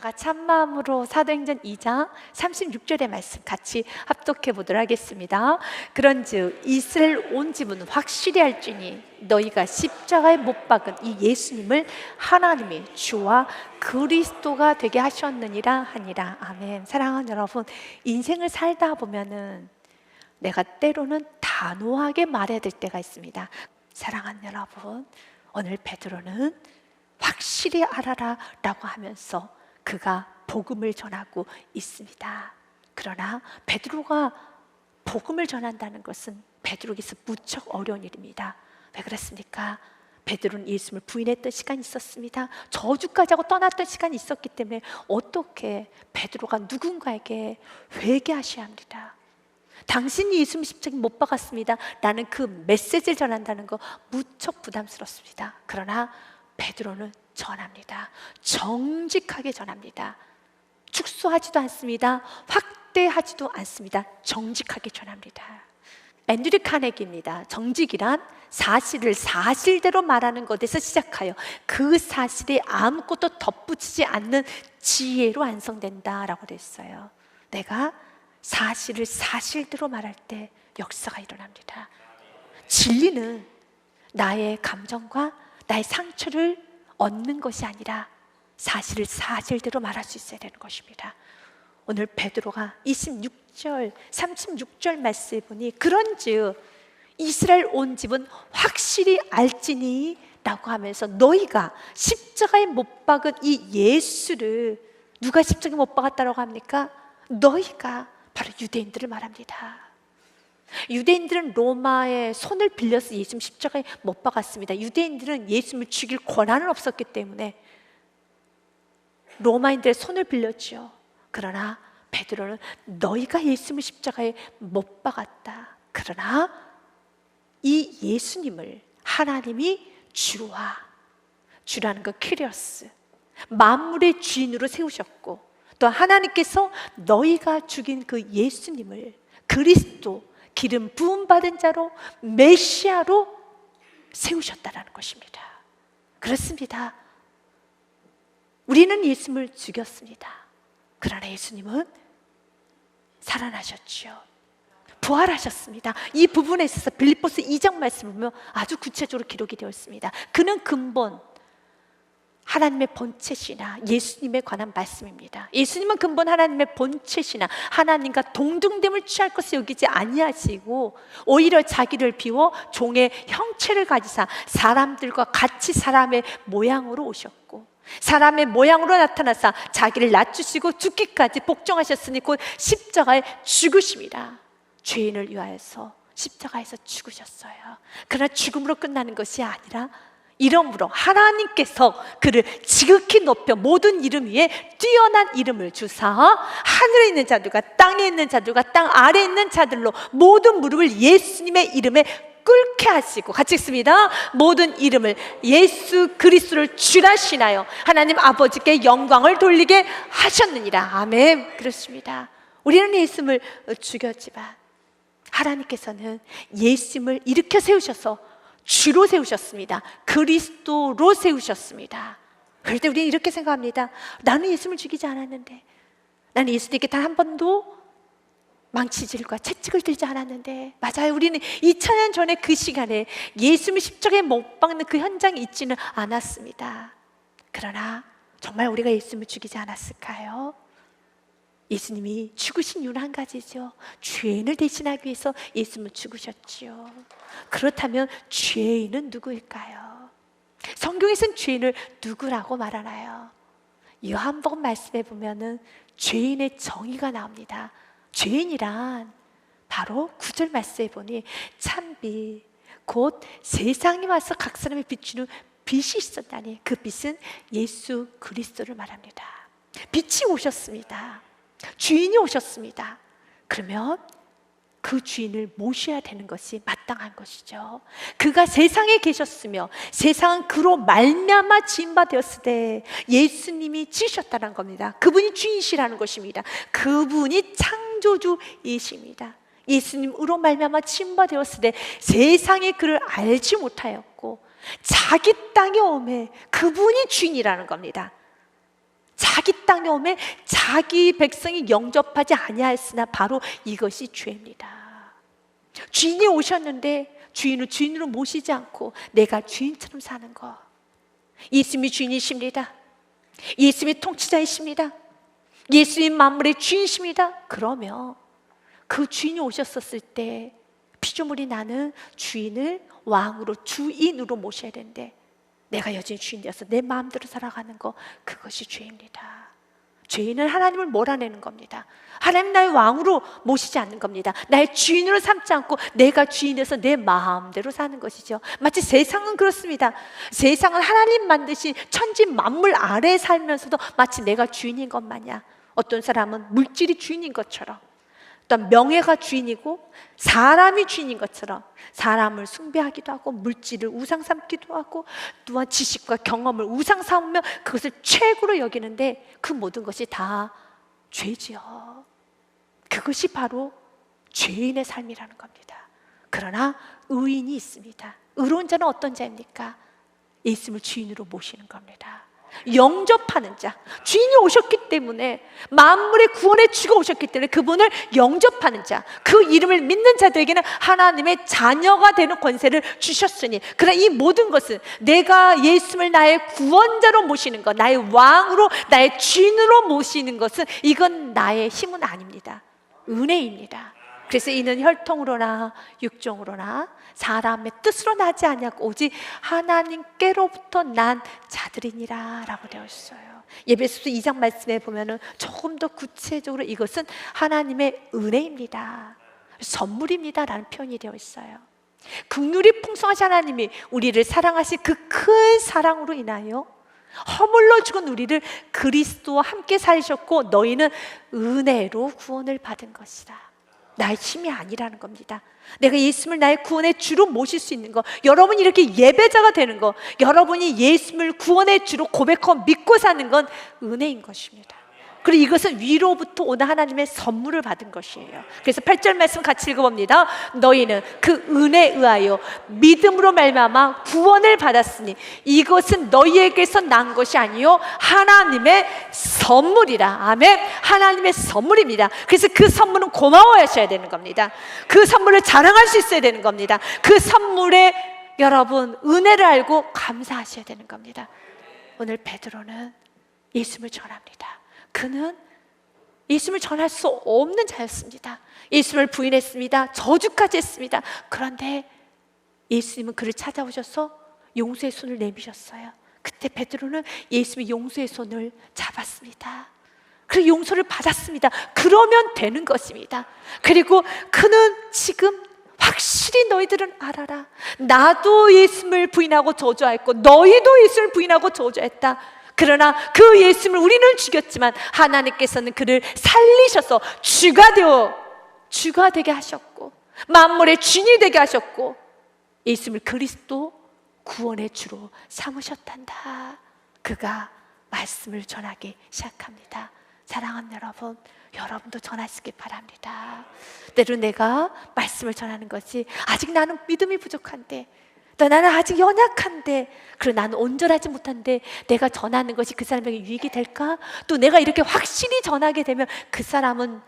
같이 한 마음으로 사도행전 2장 36절의 말씀 같이 합독해 보도록 하겠습니다. 그런즉 이스라엘 온 집은 확실히 알지니 너희가 십자가에 못 박은 이 예수님을 하나님이 주와 그리스도가 되게 하셨느니라 하니라. 아멘. 사랑하는 여러분, 인생을 살다 보면은 내가 때로는 단호하게 말해야 될 때가 있습니다. 사랑하는 여러분, 오늘 베드로는 확실히 알아라 라고 하면서 그가 복음을 전하고 있습니다. 그러나 베드로가 복음을 전한다는 것은 베드로에게서 무척 어려운 일입니다. 왜 그렇습니까? 베드로는 예수님을 부인했던 시간이 있었습니다. 저주까지 하고 떠났던 시간이 있었기 때문에 어떻게 베드로가 누군가에게 회개하셔야 합니다. 당신이 예수님 십자가에 못 박았습니다 라는 그 메시지를 전한다는 거 무척 부담스럽습니다. 그러나 베드로는 전합니다. 정직하게 전합니다. 축소하지도 않습니다. 확대하지도 않습니다. 정직하게 전합니다. 앤드류 카네기입니다. 정직이란 사실을 사실대로 말하는 것에서 시작하여 그 사실에 아무것도 덧붙이지 않는 지혜로 완성된다라고 그랬어요. 내가 사실을 사실대로 말할 때 역사가 일어납니다. 진리는 나의 감정과 나의 상처를 얻는 것이 아니라 사실을 사실대로 말할 수 있어야 되는 것입니다. 오늘 베드로가 26절, 36절 말씀에 보니 그런즉 이스라엘 온 집은 확실히 알지니 라고 하면서 너희가 십자가에 못 박은 이 예수를, 누가 십자가에 못 박았다고 합니까? 너희가 바로 유대인들을 말합니다. 유대인들은 로마의 손을 빌려서 예수님 십자가에 못 박았습니다. 유대인들은 예수님을 죽일 권한은 없었기 때문에 로마인들의 손을 빌렸죠. 그러나 베드로는 너희가 예수님을 십자가에 못 박았다. 그러나 이 예수님을 하나님이 주라는 것, 키리오스, 만물의 주인으로 세우셨고, 또 하나님께서 너희가 죽인 그 예수님을 그리스도, 기름 부음 받은 자로, 메시아로 세우셨다라는 것입니다. 그렇습니다. 우리는 예수님을 죽였습니다. 그러나 예수님은 살아나셨죠. 부활하셨습니다. 이 부분에 있어서 빌립보서 2장 말씀을 보면 아주 구체적으로 기록이 되어 있습니다. 그는 근본 하나님의 본체시나 예수님에 관한 말씀입니다. 예수님은 근본 하나님의 본체시나 하나님과 동등됨을 취할 것을 여기지 아니하시고 오히려 자기를 비워 종의 형체를 가지사 사람들과 같이 사람의 모양으로 오셨고 사람의 모양으로 나타나사 자기를 낮추시고 죽기까지 복종하셨으니 곧 십자가에 죽으십니다. 죄인을 위하여서 십자가에서 죽으셨어요. 그러나 죽음으로 끝나는 것이 아니라 이름으로 하나님께서 그를 지극히 높여 모든 이름 위에 뛰어난 이름을 주사 하늘에 있는 자들과 땅에 있는 자들과 땅 아래에 있는 자들로 모든 무릎을 예수님의 이름에 꿇게 하시고, 같이 읽습니다. 모든 이름을 예수 그리스도를 주라시나요 하나님 아버지께 영광을 돌리게 하셨느니라. 아멘. 그렇습니다. 우리는 예수님을 죽였지만 하나님께서는 예수님을 일으켜 세우셔서 주로 세우셨습니다. 그리스도로 세우셨습니다. 그럴 때 우리는 이렇게 생각합니다. 나는 예수님을 죽이지 않았는데, 나는 예수님께 단 한 번도 망치질과 채찍을 들지 않았는데. 맞아요. 우리는 2000년 전에 그 시간에 예수님을 십자가에 못 박는 그 현장에 있지는 않았습니다. 그러나 정말 우리가 예수님을 죽이지 않았을까요? 예수님이 죽으신 이유는 한 가지죠. 죄인을 대신하기 위해서 예수님은 죽으셨지요. 그렇다면 죄인은 누구일까요? 성경에서는 죄인을 누구라고 말하나요? 요한복음 말씀에 보면은 죄인의 정의가 나옵니다. 죄인이란 바로 9절 말씀에 보니 찬빛, 곧 세상에 와서 각 사람을 비추는 빛이 있었다니 그 빛은 예수 그리스도를 말합니다. 빛이 오셨습니다. 주인이 오셨습니다. 그러면 그 주인을 모셔야 되는 것이 마땅한 것이죠. 그가 세상에 계셨으며 세상은 그로 말미암아 지은 바 되었을 때 예수님이 지으셨다는 겁니다. 그분이 주인이시라는 것입니다. 그분이 창조주이십니다. 예수님으로 말미암아 지은 바 되었을 때 세상이 그를 알지 못하였고 자기 땅에 오매 그분이 주인이라는 겁니다. 자기 땅 땅에 오매 자기 백성이 영접하지 아니하였으나 바로 이것이 죄입니다. 주인이 오셨는데 주인을 주인으로 모시지 않고 내가 주인처럼 사는 거. 예수님이 주인이십니다. 예수님이 통치자이십니다. 예수님 만물의 주인이십니다. 그러면 그 주인이 오셨었을 때 피조물이 나는 주인을 왕으로 주인으로 모셔야 되는데 내가 여전히 주인이어서 내 마음대로 살아가는 거, 그것이 죄입니다. 죄인은 하나님을 몰아내는 겁니다. 하나님 나의 왕으로 모시지 않는 겁니다. 나의 주인으로 삼지 않고 내가 주인에서 내 마음대로 사는 것이죠. 마치 세상은 그렇습니다. 세상은 하나님 만드신 천지 만물 아래에 살면서도 마치 내가 주인인 것 마냥, 어떤 사람은 물질이 주인인 것처럼, 어떤 명예가 주인이고 사람이 주인인 것처럼 사람을 숭배하기도 하고 물질을 우상 삼기도 하고 또한 지식과 경험을 우상 삼으며 그것을 최고로 여기는데 그 모든 것이 다 죄지요. 그것이 바로 죄인의 삶이라는 겁니다. 그러나 의인이 있습니다. 의로운 자는 어떤 자입니까? 예수님을 주인으로 모시는 겁니다. 영접하는 자, 주인이 오셨기 때문에, 만물의 구원의 주가 오셨기 때문에 그분을 영접하는 자, 그 이름을 믿는 자들에게는 하나님의 자녀가 되는 권세를 주셨으니, 그러나 이 모든 것은 내가 예수님을 나의 구원자로 모시는 것, 나의 왕으로, 나의 주인으로 모시는 것은 이건 나의 힘은 아닙니다. 은혜입니다. 그래서 이는 혈통으로나 육종으로나 사람의 뜻으로 나지 아니하고 오직 하나님께로부터 난 자들이니라 라고 되어 있어요. 에베소서 2장 말씀에 보면은 조금 더 구체적으로 이것은 하나님의 은혜입니다, 선물입니다 라는 표현이 되어 있어요. 긍휼이 풍성하신 하나님이 우리를 사랑하신 그 큰 사랑으로 인하여 허물러 죽은 우리를 그리스도와 함께 살리셨고 너희는 은혜로 구원을 받은 것이다. 나의 힘이 아니라는 겁니다. 내가 예수님을 나의 구원의 주로 모실 수 있는 거, 여러분이 이렇게 예배자가 되는 거, 여러분이 예수님을 구원의 주로 고백하고 믿고 사는 건 은혜인 것입니다. 그리고 이것은 위로부터 오는 하나님의 선물을 받은 것이에요. 그래서 8절 말씀 같이 읽어봅니다. 너희는 그 은혜에 의하여 믿음으로 말미암아 구원을 받았으니 이것은 너희에게서 난 것이 아니요 하나님의 선물이라. 아멘. 하나님의 선물입니다. 그래서 그 선물은 고마워하셔야 되는 겁니다. 그 선물을 자랑할 수 있어야 되는 겁니다. 그 선물에 여러분 은혜를 알고 감사하셔야 되는 겁니다. 오늘 베드로는 예수님을 전합니다. 그는 예수님을 전할 수 없는 자였습니다. 예수님을 부인했습니다. 저주까지 했습니다. 그런데 예수님은 그를 찾아오셔서 용서의 손을 내미셨어요. 그때 베드로는 예수님의 용서의 손을 잡았습니다. 그리고 용서를 받았습니다. 그러면 되는 것입니다. 그리고 그는 지금 확실히 너희들은 알아라. 나도 예수님을 부인하고 저주했고 너희도 예수님을 부인하고 저주했다. 그러나 그 예수님을 우리는 죽였지만 하나님께서는 그를 살리셔서 주가 되게 하셨고 만물의 주인이 되게 하셨고 예수님을 그리스도 구원의 주로 삼으셨단다. 그가 말씀을 전하기 시작합니다. 사랑하는 여러분, 여러분도 전하시기 바랍니다. 때로 내가 말씀을 전하는 것이 아직 나는 믿음이 부족한데, 또 나는 아직 연약한데, 그리고 나는 온전하지 못한데 내가 전하는 것이 그 사람에게 유익이 될까? 또 내가 이렇게 확실히 전하게 되면 그 사람은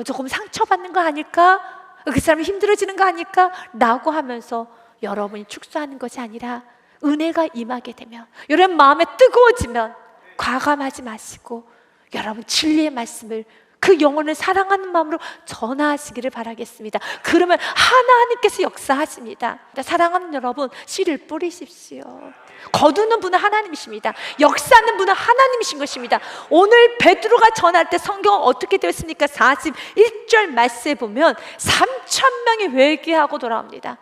조금 상처받는 거 아닐까? 그 사람이 힘들어지는 거 아닐까? 라고 하면서 여러분이 축소하는 것이 아니라 은혜가 임하게 되면, 여러분 마음에 뜨거워지면 과감하지 마시고 여러분 진리의 말씀을 그 영혼을 사랑하는 마음으로 전하시기를 바라겠습니다. 그러면 하나님께서 역사하십니다. 사랑하는 여러분, 씨를 뿌리십시오. 거두는 분은 하나님이십니다. 역사하는 분은 하나님이신 것입니다. 오늘 베드로가 전할 때 성경은 어떻게 되었습니까? 41절 말씀에 보면 3,000명이 회개하고 돌아옵니다.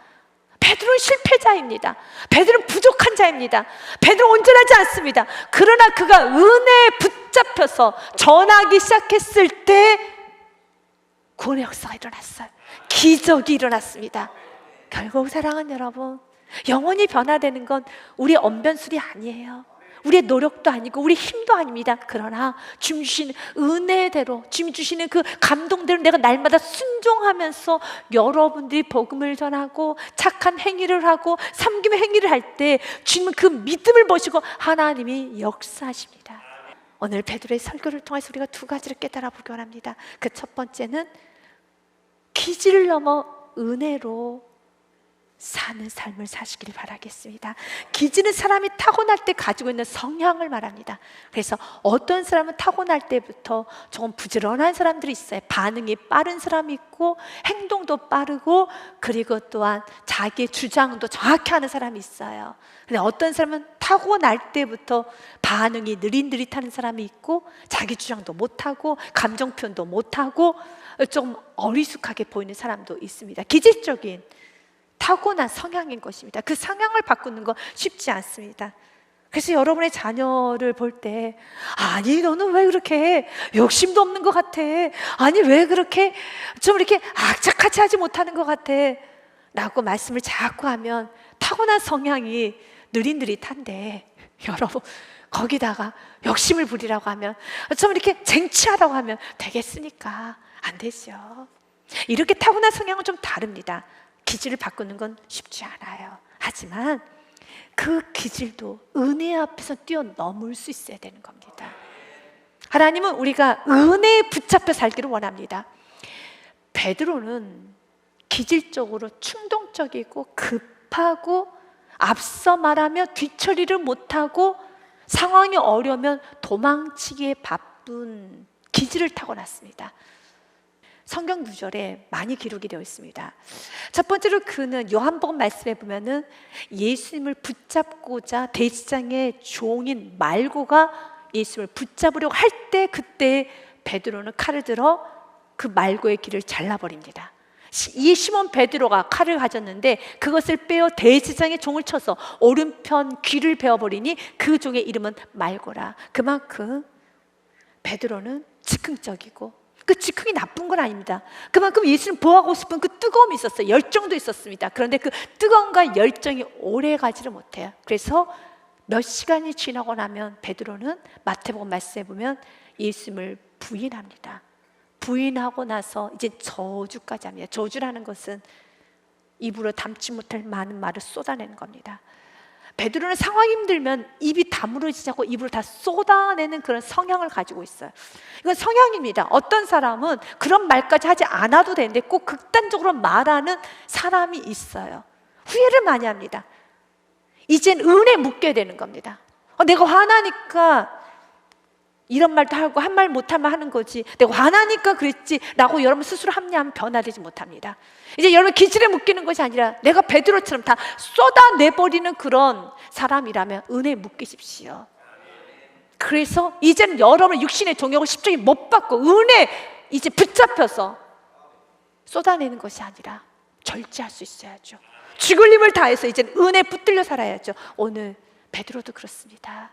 베드로는 실패자입니다. 베드로는 부족한 자입니다. 베드로는 온전하지 않습니다. 그러나 그가 은혜에 붙잡혀서 전하기 시작했을 때 구원의 역사가 일어났어요. 기적이 일어났습니다. 결국 사랑하는 여러분, 영혼이 변화되는 건 우리의 언변술이 아니에요. 우리의 노력도 아니고 우리 힘도 아닙니다. 그러나 주님 주시는 은혜대로, 주님 주시는 그 감동대로 내가 날마다 순종하면서 여러분들이 복음을 전하고 착한 행위를 하고 섬김의 행위를 할 때 주님은 그 믿음을 보시고 하나님이 역사하십니다. 오늘 베드로의 설교를 통해서 우리가 두 가지를 깨달아 보기 원합니다. 그 첫 번째는 기질을 넘어 은혜로 사는 삶을 사시기를 바라겠습니다. 기질은 사람이 타고날 때 가지고 있는 성향을 말합니다. 그래서 어떤 사람은 타고날 때부터 조금 부지런한 사람들이 있어요. 반응이 빠른 사람이 있고 행동도 빠르고 그리고 또한 자기의 주장도 정확히 하는 사람이 있어요. 근데 어떤 사람은 타고날 때부터 반응이 느릿느릿하는 사람이 있고 자기 주장도 못하고 감정 표현도 못하고 좀 어리숙하게 보이는 사람도 있습니다. 기질적인 타고난 성향인 것입니다. 그 성향을 바꾸는 건 쉽지 않습니다. 그래서 여러분의 자녀를 볼 때 아니 너는 왜 그렇게 욕심도 없는 것 같아, 아니 왜 그렇게 좀 이렇게 악착같이 하지 못하는 것 같아 라고 말씀을 자꾸 하면 타고난 성향이 느릿느릿한데 여러분 거기다가 욕심을 부리라고 하면 좀 이렇게 쟁취하라고 하면 되겠습니까? 안 되죠. 이렇게 타고난 성향은 좀 다릅니다. 기질을 바꾸는 건 쉽지 않아요. 하지만 그 기질도 은혜 앞에서 뛰어넘을 수 있어야 되는 겁니다. 하나님은 우리가 은혜에 붙잡혀 살기를 원합니다. 베드로는 기질적으로 충동적이고 급하고 앞서 말하며 뒤처리를 못하고 상황이 어려우면 도망치기에 바쁜 기질을 타고났습니다. 성경 구절에 많이 기록이 되어 있습니다. 첫 번째로 그는 요한복음 말씀에 보면은 예수님을 붙잡고자 대제사장의 종인 말고가 예수님을 붙잡으려고 할 때 그때 베드로는 칼을 들어 그 말고의 귀를 잘라버립니다. 이 시몬 베드로가 칼을 가졌는데 그것을 빼어 대제사장의 종을 쳐서 오른편 귀를 베어버리니 그 종의 이름은 말고라. 그만큼 베드로는 즉흥적이고 그 즉흥이 나쁜 건 아닙니다. 그만큼 예수를 보호하고 싶은 그 뜨거움이 있었어요. 열정도 있었습니다. 그런데 그 뜨거움과 열정이 오래 가지를 못해요. 그래서 몇 시간이 지나고 나면 베드로는 마태복음 말씀에 보면 예수님을 부인합니다. 부인하고 나서 이제 저주까지 합니다. 저주라는 것은 입으로 담지 못할 많은 말을 쏟아내는 겁니다. 베드로는 상황이 힘들면 입이 다물어지지 않고 입으로 다 쏟아내는 그런 성향을 가지고 있어요. 이건 성향입니다. 어떤 사람은 그런 말까지 하지 않아도 되는데 꼭 극단적으로 말하는 사람이 있어요. 후회를 많이 합니다. 이젠 은혜에 묶여야 되는 겁니다. 내가 화나니까 이런 말도 하고 한 말 못하면 하는 거지, 내가 화나니까 그랬지 라고 여러분 스스로 합리하면 변화되지 못합니다. 이제 여러분 기질에 묶이는 것이 아니라 내가 베드로처럼 다 쏟아내버리는 그런 사람이라면 은혜에 묶이십시오. 그래서 이제는 여러분 육신의 종역을 십자가에 못 받고 은혜 이제 붙잡혀서 쏟아내는 것이 아니라 절제할 수 있어야죠. 죽을 힘을 다해서 이제는 은혜에 붙들려 살아야죠. 오늘 베드로도 그렇습니다.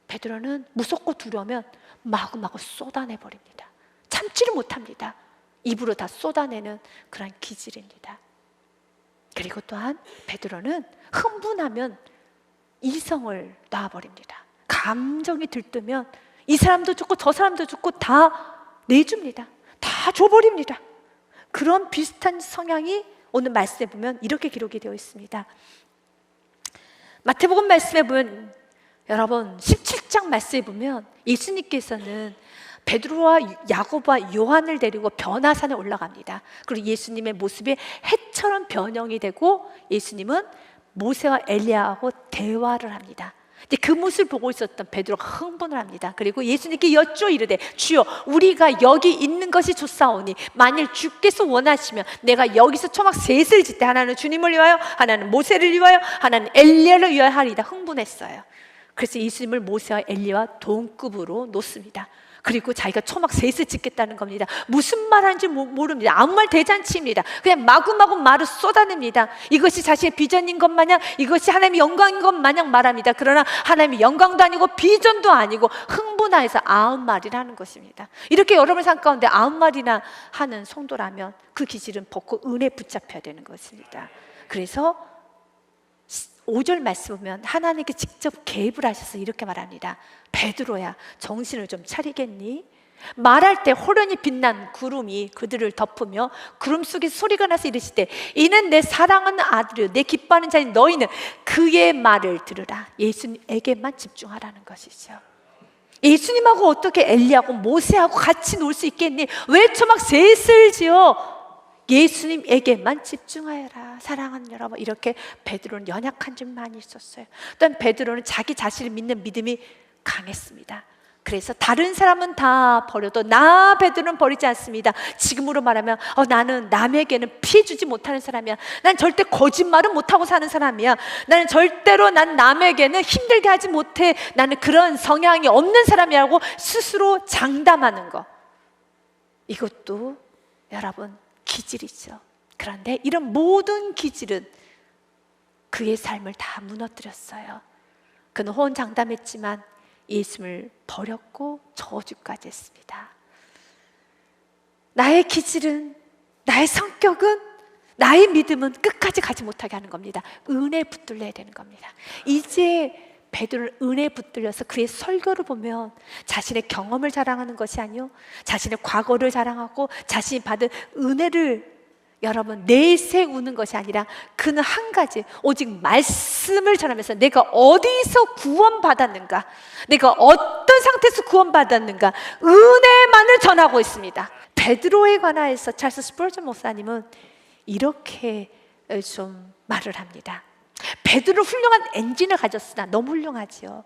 베드로는 무섭고 두려우면 마구마구 쏟아내버립니다. 참지를 못합니다. 입으로 다 쏟아내는 그런 기질입니다. 그리고 또한 베드로는 흥분하면 이성을 놔버립니다. 감정이 들뜨면 이 사람도 죽고 저 사람도 죽고 다 내줍니다. 다 줘버립니다. 그런 비슷한 성향이 오늘 말씀에 보면 이렇게 기록이 되어 있습니다. 마태복음 말씀에 보면 여러분 17장 말씀에 보면 예수님께서는 베드로와 야고보와 요한을 데리고 변화산에 올라갑니다. 그리고 예수님의 모습이 해처럼 변형이 되고 예수님은 모세와 엘리야하고 대화를 합니다. 근데 그 모습을 보고 있었던 베드로가 흥분을 합니다. 그리고 예수님께 여쭈어 이르되 주여 우리가 여기 있는 것이 좋사오니 만일 주께서 원하시면 내가 여기서 초막 셋을 짓되 하나는 주님을 위하여 하나는 모세를 위하여 하나는 엘리야를 위하여 하리이다. 흥분했어요. 그래서 예수님을 모세와 엘리야와 동급으로 놓습니다. 그리고 자기가 초막 셋을 짓겠다는 겁니다. 무슨 말하는지 모릅니다. 아무 말 대잔치입니다. 그냥 마구마구 말을 쏟아냅니다. 이것이 자신의 비전인 것 마냥, 이것이 하나님의 영광인 것 마냥 말합니다. 그러나 하나님의 영광도 아니고 비전도 아니고 흥분하여서 아무 말이라 하는 것입니다. 이렇게 여러분 삶 가운데 아무 말이나 하는 성도라면 그 기질은 벗고 은혜에 붙잡혀야 되는 것입니다. 그래서 5절 말씀 보면 하나님께 직접 개입을 하셔서 이렇게 말합니다. 베드로야 정신을 좀 차리겠니? 말할 때 호련히 빛난 구름이 그들을 덮으며 구름 속에서 소리가 나서 이르시되 이는 내 사랑하는 아들이요 내 기뻐하는 자인 너희는 그의 말을 들으라. 예수님에게만 집중하라는 것이죠. 예수님하고 어떻게 엘리하고 모세하고 같이 놀 수 있겠니? 왜 초막 셋을 지어? 예수님에게만 집중하여라. 사랑하는 여러분, 이렇게 베드로는 연약한 점 많이 있었어요. 또한 베드로는 자기 자신을 믿는 믿음이 강했습니다. 그래서 다른 사람은 다 버려도 나 베드로는 버리지 않습니다. 지금으로 말하면 나는 남에게는 피해 주지 못하는 사람이야. 난 절대 거짓말은 못하고 사는 사람이야. 나는 절대로 난 남에게는 힘들게 하지 못해. 나는 그런 성향이 없는 사람이라고 스스로 장담하는 거, 이것도 여러분 기질이죠. 그런데 이런 모든 기질은 그의 삶을 다 무너뜨렸어요. 그는 호언장담했지만 예수를 버렸고 저주까지 했습니다. 나의 기질은, 나의 성격은, 나의 믿음은 끝까지 가지 못하게 하는 겁니다. 은혜에 붙들려야 되는 겁니다. 이제 베드로는 은혜에 붙들려서 그의 설교를 보면 자신의 경험을 자랑하는 것이 아니요, 자신의 과거를 자랑하고 자신이 받은 은혜를 여러분 내세우는 것이 아니라 그는 한 가지, 오직 말씀을 전하면서 내가 어디서 구원받았는가, 내가 어떤 상태에서 구원받았는가, 은혜만을 전하고 있습니다. 베드로에 관하여서 찰스 스펄전 목사님은 이렇게 좀 말을 합니다. 베드로 훌륭한 엔진을 가졌으나 너무 훌륭하지요.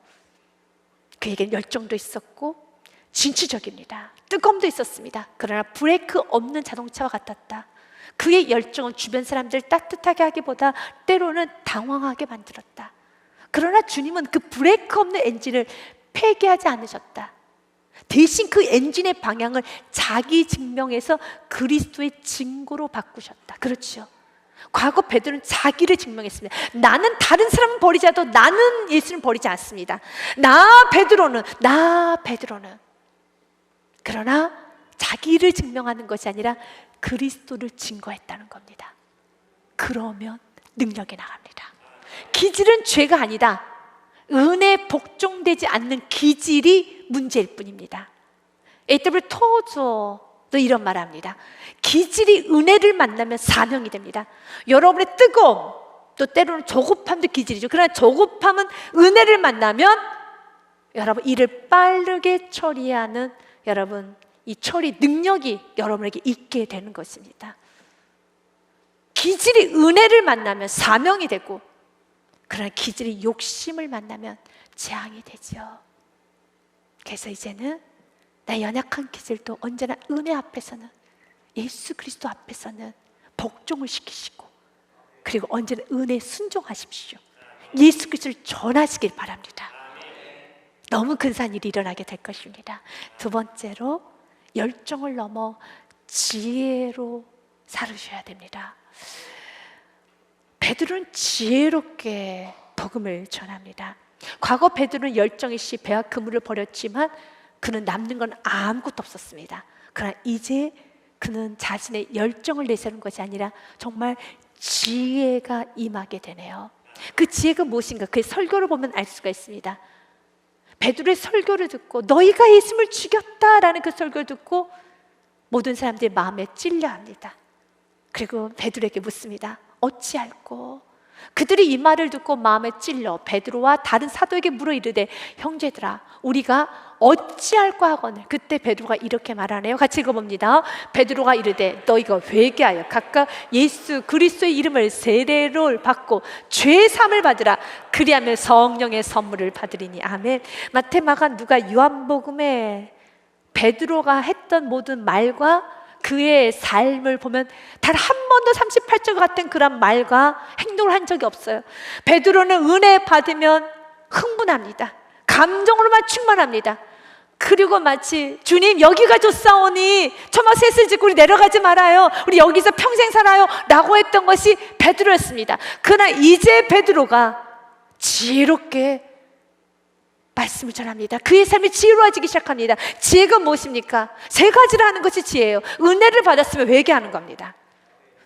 그에겐 열정도 있었고 진취적입니다. 뜨거움도 있었습니다. 그러나 브레이크 없는 자동차와 같았다. 그의 열정은 주변 사람들을 따뜻하게 하기보다 때로는 당황하게 만들었다. 그러나 주님은 그 브레이크 없는 엔진을 폐기하지 않으셨다. 대신 그 엔진의 방향을 자기 증명해서 그리스도의 증거로 바꾸셨다. 그렇죠. 과거 베드로는 자기를 증명했습니다. 나는 다른 사람은 버리지 않아도 나는 예수를 버리지 않습니다. 나 베드로는 그러나 자기를 증명하는 것이 아니라 그리스도를 증거했다는 겁니다. 그러면 능력이 나갑니다. 기질은 죄가 아니다. 은혜에 복종되지 않는 기질이 문제일 뿐입니다. A.W. 토저도 이런 말을 합니다. 기질이 은혜를 만나면 사명이 됩니다. 여러분의 뜨거움, 또 때로는 조급함도 기질이죠. 그러나 조급함은 은혜를 만나면 여러분 일을 빠르게 처리하는 여러분 이 처리 능력이 여러분에게 있게 되는 것입니다. 기질이 은혜를 만나면 사명이 되고, 그러나 기질이 욕심을 만나면 재앙이 되죠. 그래서 이제는 나 연약한 기질도 언제나 은혜 앞에서는, 예수 그리스도 앞에서는 복종을 시키시고, 그리고 언제나 은혜에 순종하십시오. 예수 그리스도를 전하시길 바랍니다. 너무 근사한 일이 일어나게 될 것입니다. 두 번째로 열정을 넘어 지혜로 살으셔야 됩니다. 베드로는 지혜롭게 복음을 전합니다. 과거 베드로는 열정이 시 배와 그물을 버렸지만 그는 남는 건 아무것도 없었습니다. 그러나 이제 그는 자신의 열정을 내세우는 것이 아니라 정말 지혜가 임하게 되네요. 그 지혜가 무엇인가? 그의 설교를 보면 알 수가 있습니다. 베드로의 설교를 듣고 너희가 예수를 죽였다라는 그 설교를 듣고 모든 사람들이 마음에 찔려합니다. 그리고 베드로에게 묻습니다. 어찌할꼬? 그들이 이 말을 듣고 마음에 찔려 베드로와 다른 사도에게 물어 이르되 형제들아 우리가 어찌할꼬 하거늘. 그때 베드로가 이렇게 말하네요. 같이 읽어봅니다. 베드로가 이르되 너희가 회개하여 각각 예수 그리스도의 이름을 세례를 받고 죄 사함을 받으라. 그리하면 성령의 선물을 받으리니. 아멘. 마태 마가 누가 요한복음에 베드로가 했던 모든 말과 그의 삶을 보면 단 한 번도 38절 같은 그런 말과 행동을 한 적이 없어요. 베드로는 은혜 받으면 흥분합니다. 감정으로만 충만합니다. 그리고 마치 주님 여기가 좋사오니 초막 셋을 짓고 우리 내려가지 말아요. 우리 여기서 평생 살아요 라고 했던 것이 베드로였습니다. 그러나 이제 베드로가 지혜롭게 말씀을 전합니다. 그의 삶이 지혜로워지기 시작합니다. 지혜가 무엇입니까? 세 가지를 하는 것이 지혜예요. 은혜를 받았으면 회개하는 겁니다.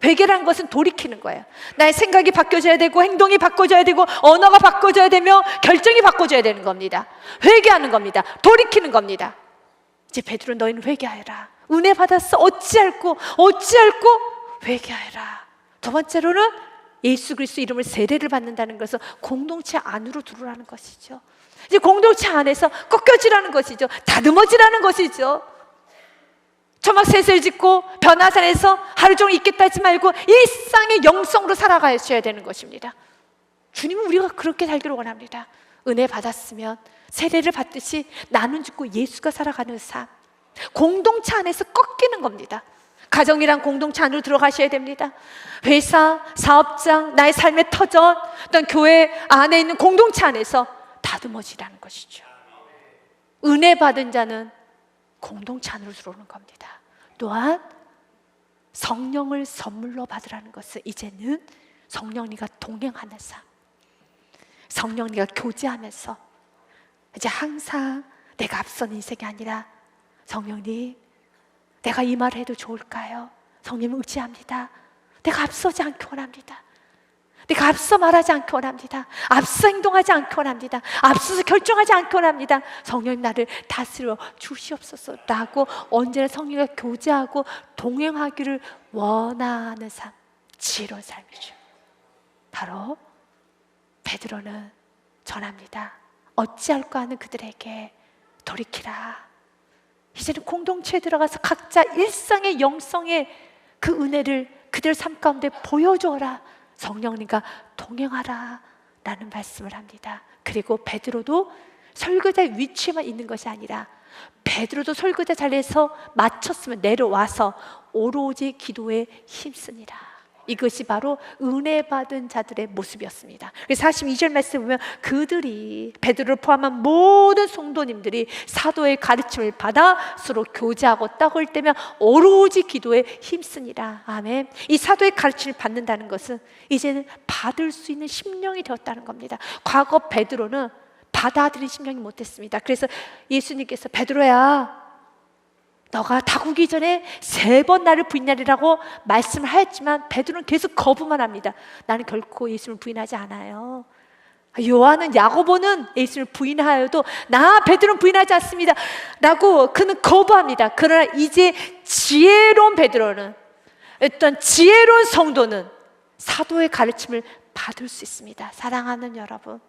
회개라는 것은 돌이키는 거예요. 나의 생각이 바뀌어져야 되고 행동이 바꿔져야 되고 언어가 바꿔져야 되며 결정이 바꿔져야 되는 겁니다. 회개하는 겁니다. 돌이키는 겁니다. 이제 베드로 너희는 회개하여라. 은혜 받았어. 어찌할꼬 회개하여라. 두 번째로는 예수 그리스도 이름을 세례를 받는다는 것은 공동체 안으로 들어오라는 것이죠. 이제 공동체 안에서 꺾여지라는 것이죠. 다듬어지라는 것이죠. 초막 셋을 짓고 변화산에서 하루 종일 있겠다 하지 말고 일상의 영성으로 살아가셔야 되는 것입니다. 주님은 우리가 그렇게 살기를 원합니다. 은혜 받았으면 세례를 받듯이 나눈 죽고 예수가 살아가는 삶, 공동체 안에서 꺾이는 겁니다. 가정이란 공동체 안으로 들어가셔야 됩니다. 회사, 사업장, 나의 삶의 터전, 어떤 교회 안에 있는 공동체 안에서 다듬어지라는 것이죠. 은혜 받은 자는 공동체 안으로 들어오는 겁니다. 또한 성령을 선물로 받으라는 것은 이제는 성령님과 동행하는 삶, 성령님과 교제하면서 이제 항상 내가 앞선 인생이 아니라 성령님, 내가 이 말을 해도 좋을까요? 성령님을 의지합니다. 내가 앞서지 않기 원합니다. 내가 앞서 말하지 않기 원합니다. 앞서 행동하지 않기 원합니다. 앞서서 결정하지 않기 원합니다. 성령님 나를 다스려 주시옵소서 라고 언제나 성령과 교제하고 동행하기를 원하는 삶, 지혜로운 삶이죠. 바로 베드로는 전합니다. 어찌할까 하는 그들에게 돌이키라. 이제는 공동체에 들어가서 각자 일상의 영성의 그 은혜를 그들 삶 가운데 보여줘라. 성령님과 동행하라 라는 말씀을 합니다. 그리고 베드로도 설교자의 위치에만 있는 것이 아니라 베드로도 설교자 자리에서 마쳤으면 내려와서 오로지 기도에 힘쓰니라. 이것이 바로 은혜 받은 자들의 모습이었습니다. 그래서 42절 말씀 보면 그들이, 베드로를 포함한 모든 성도님들이 사도의 가르침을 받아 서로 교제하고 떡을 떼며 오로지 기도에 힘쓰니라. 아멘. 이 사도의 가르침을 받는다는 것은 이제는 받을 수 있는 심령이 되었다는 겁니다. 과거 베드로는 받아들인 심령이 못했습니다. 그래서 예수님께서 베드로야, 너가 다구기 전에 3번 나를 부인하리라고 말씀을 하였지만 베드로는 계속 거부만 합니다. 나는 결코 예수님을 부인하지 않아요. 요한은, 야고보는 예수님을 부인하여도 나 베드로는 부인하지 않습니다 라고 그는 거부합니다. 그러나 이제 지혜로운 베드로는, 어떤 지혜로운 성도는 사도의 가르침을 받을 수 있습니다. 사랑하는 여러분,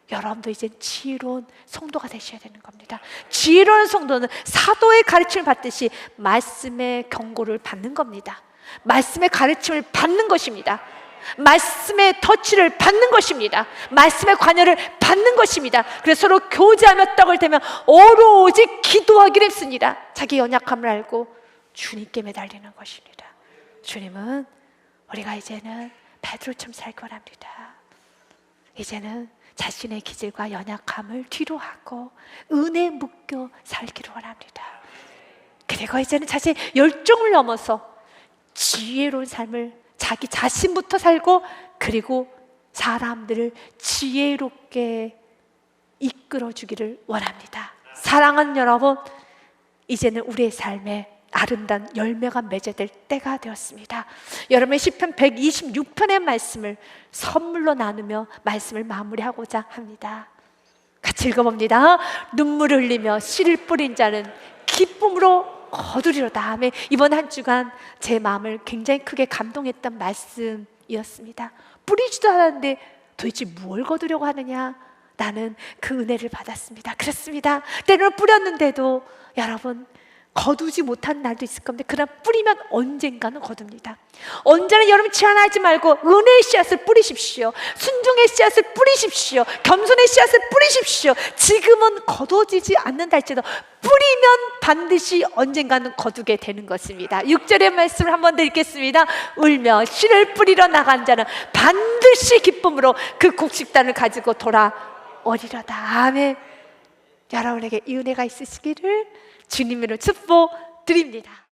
여러분도 이제 지혜로운 성도가 되셔야 되는 겁니다. 지혜로운 성도는 사도의 가르침을 받듯이 말씀의 경고를 받는 겁니다. 말씀의 가르침을 받는 것입니다. 말씀의 터치를 받는 것입니다. 말씀의 관여를 받는 것입니다. 그래서 서로 교제하며 떡을 대며 오로지 기도하기를 힘씁니다. 자기 연약함을 알고 주님께 매달리는 것입니다. 주님은 우리가 이제는 베드로처럼 살기 원합니다. 이제는 자신의 기질과 연약함을 뒤로하고 은혜에 묶여 살기를 원합니다. 그리고 이제는 자신의 열정을 넘어서 지혜로운 삶을 자기 자신부터 살고, 그리고 사람들을 지혜롭게 이끌어주기를 원합니다. 사랑하는 여러분, 이제는 우리의 삶에 아름다운 열매가 맺어질 때가 되었습니다. 여러분의 시편 126편의 말씀을 선물로 나누며 말씀을 마무리하고자 합니다. 같이 읽어봅니다. 눈물을 흘리며 씨를 뿌린 자는 기쁨으로 거두리로다. 아멘. 이번 한 주간 제 마음을 굉장히 크게 감동했던 말씀이었습니다. 뿌리지도 않았는데 도대체 뭘 거두려고 하느냐? 나는 그 은혜를 받았습니다. 그렇습니다. 때로는 뿌렸는데도 여러분 거두지 못한 날도 있을 겁니다. 그러나 뿌리면 언젠가는 거둡니다. 언제나 여러분 제한하지 말고 은혜의 씨앗을 뿌리십시오. 순종의 씨앗을 뿌리십시오. 겸손의 씨앗을 뿌리십시오. 지금은 거둬지지 않는다 할지라도 뿌리면 반드시 언젠가는 거두게 되는 것입니다. 6절의 말씀을 한 번 더 읽겠습니다. 울며 씨를 뿌리러 나간 자는 반드시 기쁨으로 그 곡식단을 가지고 돌아오리로다. 아멘. 여러분에게 이 은혜가 있으시기를 주님으로 축복드립니다.